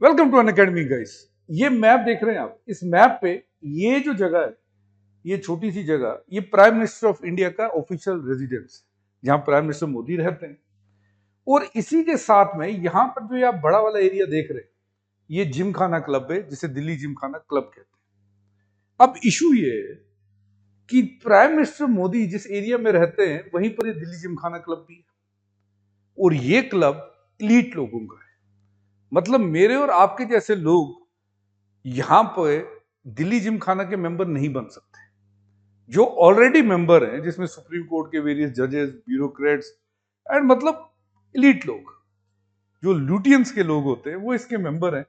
Welcome to Unacademy guys. ये map देख रहे हैं आप। इस मैप पे ये जो जगह है, ये छोटी सी जगह, ये प्राइम मिनिस्टर ऑफ इंडिया का ऑफिशियल रेजिडेंस है, जहां प्राइम मिनिस्टर मोदी रहते हैं। और इसी के साथ में यहां पर जो ये आप बड़ा वाला एरिया देख रहे हैं, ये जिम खाना क्लब है, जिसे दिल्ली जिम खाना क्लब कहते हैं। अब इशू ये है कि प्राइम मिनिस्टर मोदी जिस एरिया में रहते हैं वहीं पर ये दिल्ली जिम खाना क्लब भी है। और ये क्लब इलीट लोगों का है, मतलब मेरे और आपके जैसे लोग यहां पे दिल्ली जिम खाना के मेंबर नहीं बन सकते। जो ऑलरेडी मेंबर हैं, जिसमें सुप्रीम कोर्ट के वेरियस जजेस, ब्यूरोक्रेट्स एंड मतलब इलीट लोग, जो लुटियंस के लोग होते हैं, वो इसके मेंबर हैं।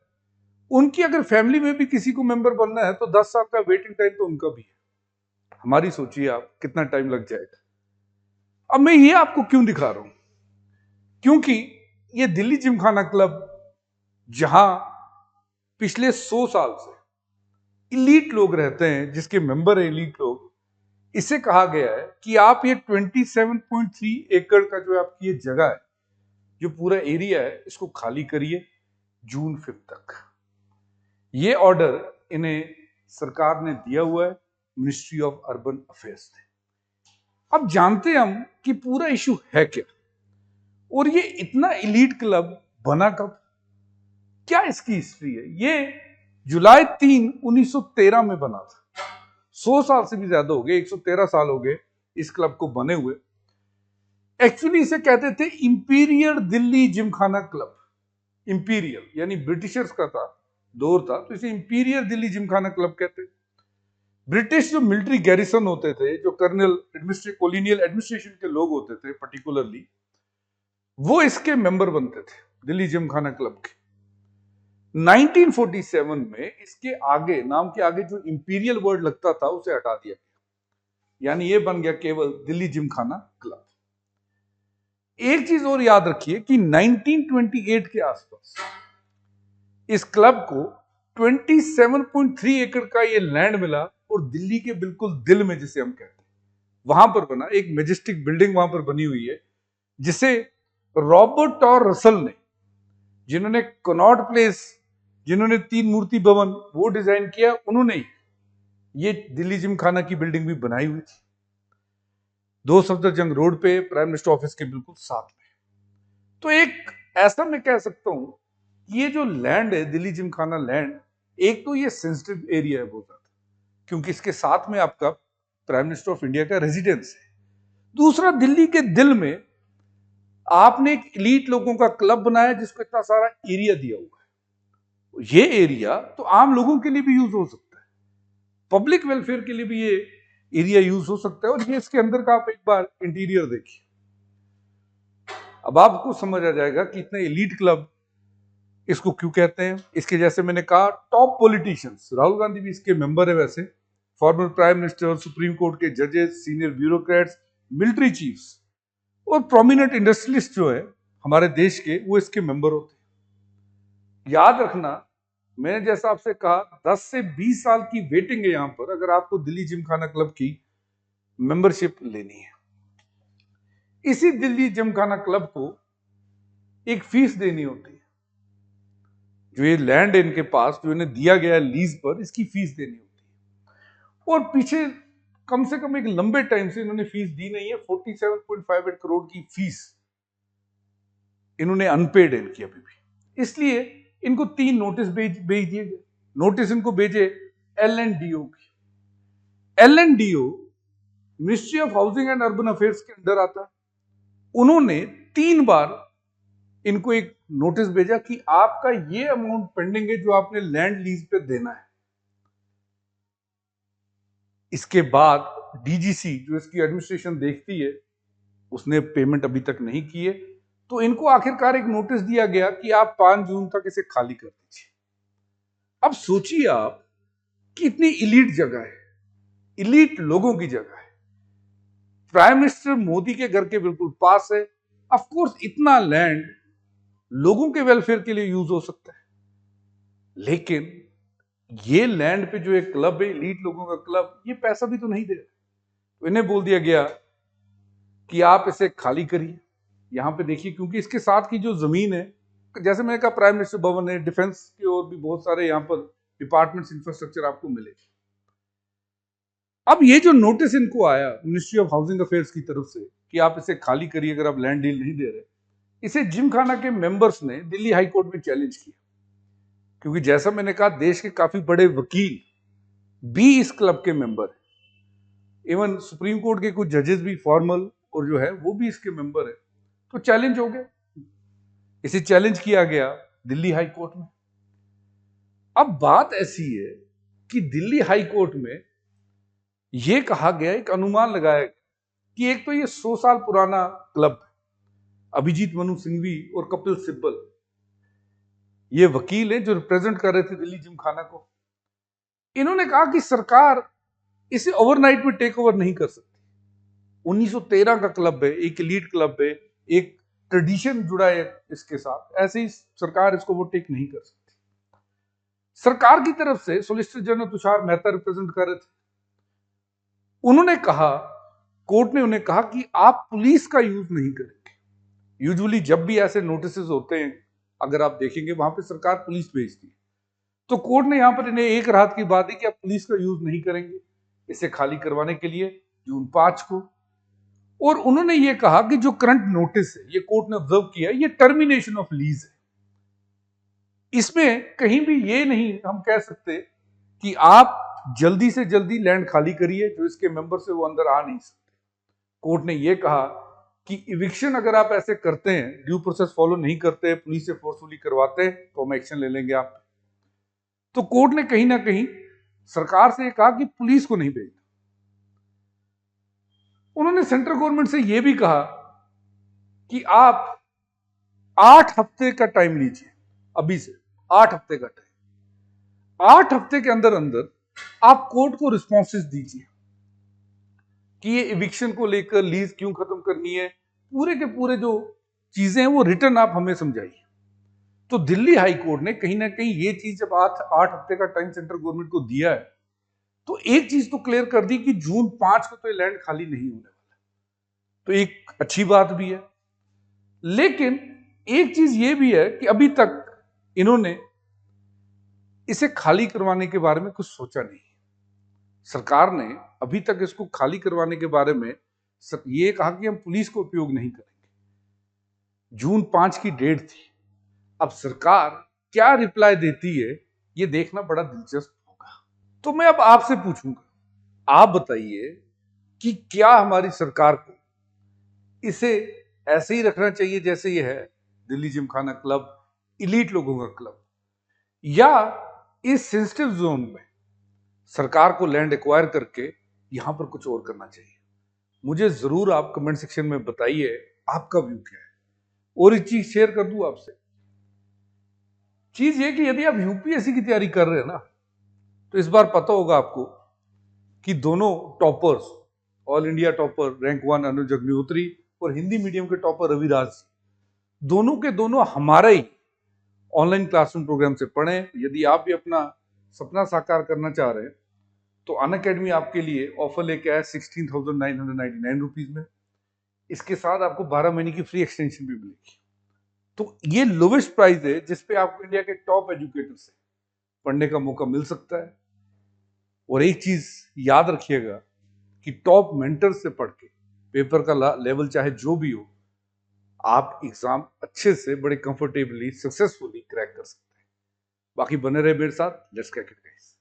उनकी अगर फैमिली में भी किसी को मेंबर बनना है तो 10 साल का वेटिंग टाइम तो उनका भी है। हमारी सोचिए आप कितना टाइम लग जाएगा। अब मैं ये आपको क्यों दिखा रहा हूं, क्योंकि ये दिल्ली जिम खाना क्लब, जहां पिछले 100 साल से इलीट लोग रहते हैं, जिसके मेंबर है इलीट लोग, इसे कहा गया है कि आप ये 27.3 एकड़ का जो आपकी ये जगह है, जो पूरा एरिया है, इसको खाली करिए जून 5 तक। ये ऑर्डर इन्हें सरकार ने दिया हुआ है, मिनिस्ट्री ऑफ अर्बन अफेयर्स ने। अब जानते हैं हम कि पूरा इशू है क्या, और ये इतना इलीट क्लब बना कब, क्या इसकी हिस्ट्री है। ये जुलाई 3, 1913 में बना था। 100 साल से भी ज्यादा हो गए, 113 साल हो गए इस क्लब को बने हुए। एक्चुअली इसे कहते थे imperial Delhi Gymkhana club. Imperial यानी ब्रिटिशर्स का था, दौर था, तो इसे इंपीरियल दिल्ली जिमखाना क्लब कहते हैं। ब्रिटिश जो मिलिट्री गैरिसन होते थे, जो कर्नल कॉलोनियल एडमिनिस्ट्रेशन के लोग होते थे पर्टिकुलरली, वो इसके मेंबर बनते थे दिल्ली जिमखाना क्लब के। 1947 में इसके आगे, नाम के आगे जो इंपीरियल वर्ड लगता था उसे हटा दिया गया, यानी ये बन गया केवल दिल्ली जिमखाना क्लब। एक चीज और याद रखिए कि 1928 के आसपास इस क्लब को 27.3 एकड़ का ये लैंड मिला, और दिल्ली के बिल्कुल दिल में, जिसे हम कहते हैं, वहां पर बना एक मेजेस्टिक बिल्डिंग वहां पर बनी हुई है, जिसे रॉबर्ट और रसल ने, जिन्होंने कनॉट प्लेस, जिन्होंने 3 मूर्ति भवन वो डिजाइन किया, उन्होंने ये दिल्ली जिमखाना की बिल्डिंग भी बनाई हुई थी, 2 सफदरजंग रोड पे, प्राइम मिनिस्टर ऑफिस के बिल्कुल साथ में। तो एक ऐसा मैं कह सकता हूं, ये जो लैंड है दिल्ली जिमखाना लैंड, एक तो ये सेंसिटिव एरिया है बहुत ज्यादा, क्योंकि इसके साथ में आपका प्राइम मिनिस्टर ऑफ इंडिया का रेजिडेंस है। दूसरा, दिल्ली के दिल में आपने एक इलीट लोगों का क्लब बनाया जिसको इतना सारा एरिया दिया हुआ है। ये एरिया तो आम लोगों के लिए भी यूज हो सकता है, पब्लिक वेलफेयर के लिए भी ये एरिया यूज हो सकता है। और ये इसके अंदर का आप एक बार इंटीरियर देखिए, अब आपको समझ आ जाएगा कि इतने एलीट क्लब इसको क्यों कहते हैं। इसके जैसे मैंने कहा, टॉप पॉलिटिशियंस, राहुल गांधी भी इसके मेंबर है वैसे, former prime minister, supreme court के जजेस, सीनियर ब्यूरोक्रेट्स, मिलिट्री चीफ्स और प्रोमिनेंट इंडस्ट्रियलिस्ट जो है हमारे देश के, वो इसके मेंबर होते हैं। याद रखना, मैंने जैसा आपसे कहा, 10 से 20 साल की वेटिंग है यहां पर, अगर आपको दिल्ली जिमखाना क्लब की मेंबरशिप लेनी है। इसी दिल्ली जिमखाना क्लब को एक फीस देनी होती है, जो ये लैंड है इनके पास, जो इन्हें दिया गया है लीज पर, इसकी फीस देनी होती है। और पीछे कम से कम एक लंबे टाइम से इन्होंने फीस दी नहीं है। 47.58 करोड़ की फीस इन्होंने अनपेड है इनकी अभी भी। इसलिए इनको 3 नोटिस भेज दिए गए। नोटिस इनको भेजे LNDO की। LNDO ministry of housing and urban affairs के अंडर आता है। उन्होंने 3 बार इनको एक नोटिस भेजा कि आपका ये अमाउंट पेंडिंग है जो आपने लैंड लीज पे देना है। इसके बाद DGC, जो इसकी एडमिनिस्ट्रेशन देखती है, उसने पेमेंट अभी तक नहीं की है। तो इनको आखिरकार एक नोटिस दिया गया कि आप 5 जून तक इसे खाली कर दीजिए। अब सोचिए आप कि इतनी इलीट जगह है, इलीट लोगों की जगह है, प्राइम मिनिस्टर मोदी के घर के बिल्कुल पास है। ऑफ कोर्स इतना लैंड लोगों के वेलफेयर के लिए यूज हो सकता है, लेकिन ये लैंड पे जो एक क्लब है, इलीट लोगों का क्लब, ये पैसा भी तो नहीं दे रहा। तो इन्हें बोल दिया गया कि आप इसे खाली करिए। यहां पे देखिए, क्योंकि इसके साथ की जो जमीन है जैसे मैंने कहा प्राइम मिनिस्टर भवन है, डिफेंस के और भी बहुत सारे यहाँ पर डिपार्टमेंट्स, इंफ्रास्ट्रक्चर आपको मिले। अब ये जो नोटिस इनको आया मिनिस्ट्री ऑफ हाउसिंग अफेयर्स की तरफ से कि आप इसे खाली करिए अगर आप लैंड डील नहीं दे रहे, इसे जिमखाना के मेंबर्स ने दिल्ली हाई कोर्ट में चैलेंज किया, क्योंकि जैसा मैंने कहा देश के काफी बड़े वकील भी इस क्लब के मेंबर है, इवन सुप्रीम कोर्ट के कुछ जजेस भी फॉर्मल और जो है वो भी इसके मेंबर है। तो चैलेंज हो गया, इसे चैलेंज किया गया दिल्ली हाई कोर्ट में। अब बात ऐसी है कि दिल्ली हाई कोर्ट में यह कहा गया, एक अनुमान लगाया गया कि एक तो ये 100 साल पुराना क्लब है, अभिजीत मनु सिंघवी और कपिल सिब्बल ये वकील हैं जो रिप्रेजेंट कर रहे थे दिल्ली जिमखाना को। इन्होंने कहा कि सरकार इसे ओवरनाइट में टेक ओवर नहीं कर सकती। 1913 का क्लब है, एक एलीट क्लब है, एक ट्रेडिशन जुड़ा है इसके साथ, ऐसे ही सरकार इसको वो टेक नहीं कर सकती। सरकार की तरफ से solicitor general Tushar Mehta represent कर रहे थे। उन्होंने कहा, कोर्ट ने उन्हें कहा कि आप पुलिस का यूज नहीं करेंगे। यूजुअली जब भी ऐसे नोटिस होते हैं, अगर आप देखेंगे वहां पे सरकार पुलिस भेजती है, तो कोर्ट ने यहां पर इन्हें एक राहत की बात दी कि आप पुलिस का यूज नहीं करेंगे इसे खाली करवाने के लिए जून 5 को। और उन्होंने ये कहा कि जो करंट नोटिस है, ये कोर्ट ने ऑब्जर्व किया, ये टर्मिनेशन ऑफ लीज है। इसमें कहीं भी ये नहीं हम कह सकते कि आप जल्दी से जल्दी लैंड खाली करिए, जो इसके मेंबर से वो अंदर आ नहीं सकते। कोर्ट ने यह कहा कि इविक्शन अगर आप ऐसे करते हैं, ड्यू प्रोसेस फॉलो नहीं करते, पुलिस से फोर्सफुली करवाते हैं, तो हम एक्शन ले लेंगे आप। तो कोर्ट ने कहीं ना कहीं सरकार से यह कहा कि पुलिस को नहीं भेजना। उन्होंने सेंट्रल गवर्नमेंट से यह भी कहा कि आप 8 हफ्ते का टाइम लीजिए, अभी से 8 हफ्ते का टाइम, 8 हफ्ते के अंदर अंदर आप कोर्ट को रिस्पॉन्सेस दीजिए कि ये इविक्शन को लेकर लीज क्यों खत्म करनी है, पूरे के पूरे जो चीजें हैं वो रिटर्न आप हमें समझाइए। तो दिल्ली हाई कोर्ट ने कहीं ना कहीं ये चीज जब 8 हफ्ते का टाइम सेंट्रल गवर्नमेंट को दिया है, तो एक चीज तो क्लियर कर दी कि जून 5 को तो ये लैंड खाली नहीं होने वाला। तो एक अच्छी बात भी है, लेकिन एक चीज ये भी है कि अभी तक इन्होंने इसे खाली करवाने के बारे में कुछ सोचा नहीं। सरकार ने अभी तक इसको खाली करवाने के बारे में ये कहा कि हम पुलिस को उपयोग नहीं करेंगे। जून 5 की डेट थी, अब सरकार क्या रिप्लाई देती है ये देखना बड़ा दिलचस्प होगा। तो मैं अब आपसे पूछूंगा, आप बताइए कि क्या हमारी सरकार को इसे ऐसे ही रखना चाहिए जैसे ये है, दिल्ली जिमखाना क्लब, इलीट लोगों का क्लब, या इस सेंसिटिव जोन में सरकार को लैंड एक्वायर करके यहां पर कुछ और करना चाहिए? मुझे जरूर आप कमेंट सेक्शन में बताइए आपका व्यू क्या है। और एक चीज शेयर कर दूं आपसे, चीज ये कि यदि आप यूपीएससी की तैयारी कर रहे हैं ना, तो इस बार पता होगा आपको कि दोनों toppers, all India topper rank 1 अनुज अग्निहोत्री और हिंदी मीडियम के टॉपर रविराज, दोनों के दोनों हमारा ही ऑनलाइन क्लासरूम प्रोग्राम से पढ़े। यदि आप भी अपना सपना साकार करना चाह रहे हैं तो अनअकैडमी आपके लिए ऑफर लेके आया 16,999 रुपीज में। इसके साथ आपको 12 महीने की फ्री एक्सटेंशन भी मिलेगी। तो ये लोवेस्ट प्राइस है जिसपे आपको इंडिया के टॉप एजुकेटर से पढ़ने का मौका मिल सकता है। और एक चीज याद रखिएगा कि टॉप मेंटर से पढ़ के पेपर का लेवल चाहे जो भी हो, आप एग्जाम अच्छे से बड़े कंफर्टेबली सक्सेसफुली क्रैक कर सकते हैं। बाकी बने रहे मेरे साथ, लेट्स क्रैक इट गाइस।